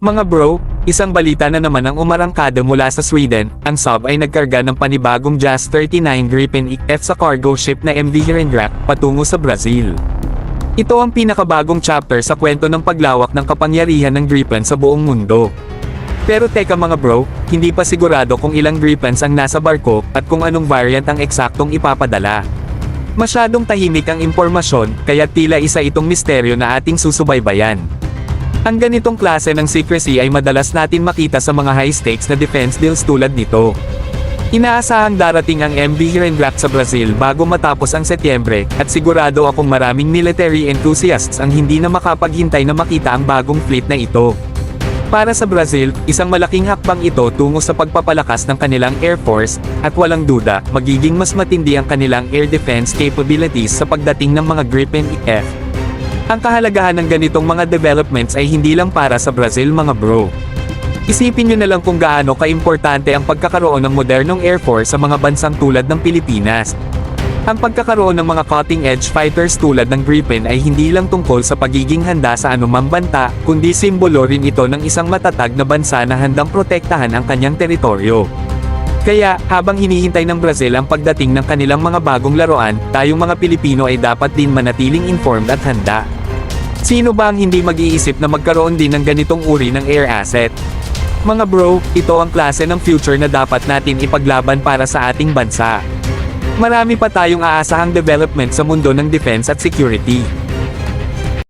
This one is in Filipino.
Mga bro, isang balita na naman ang umarangkada mula sa Sweden. Ang Saab ay nagkarga ng panibagong JAS 39 Gripen F sa cargo ship na MV Hirendrak patungo sa Brazil. Ito ang pinakabagong chapter sa kwento ng paglawak ng kapangyarihan ng Gripen sa buong mundo. Pero teka mga bro, hindi pa sigurado kung ilang Gripens ang nasa barko at kung anong variant ang eksaktong ipapadala. Masyadong tahimik ang impormasyon, kaya tila isa itong misteryo na ating susubaybayan. Ang ganitong klase ng secrecy ay madalas natin makita sa mga high-stakes na defense deals tulad nito. Inaasahang darating ang MV Hirendrak sa Brazil bago matapos ang Setyembre, at sigurado akong maraming military enthusiasts ang hindi na makapaghintay na makita ang bagong fleet na ito. Para sa Brazil, isang malaking hakbang ito tungo sa pagpapalakas ng kanilang Air Force, at walang duda, magiging mas matindi ang kanilang air defense capabilities sa pagdating ng mga Gripen F. Ang kahalagahan ng ganitong mga developments ay hindi lang para sa Brazil mga bro. Isipin nyo na lang kung gaano kaimportante ang pagkakaroon ng modernong Air Force sa mga bansang tulad ng Pilipinas. Ang pagkakaroon ng mga cutting-edge fighters tulad ng Gripen ay hindi lang tungkol sa pagiging handa sa anumang banta, kundi simbolo rin ito ng isang matatag na bansa na handang protektahan ang kanyang teritoryo. Kaya, habang hinihintay ng Brazil ang pagdating ng kanilang mga bagong laruan, tayong mga Pilipino ay dapat din manatiling informed at handa. Sino ba ang hindi mag-iisip na magkaroon din ng ganitong uri ng air asset? Mga bro, ito ang klase ng future na dapat natin ipaglaban para sa ating bansa. Marami pa tayong aasahang development sa mundo ng defense at security.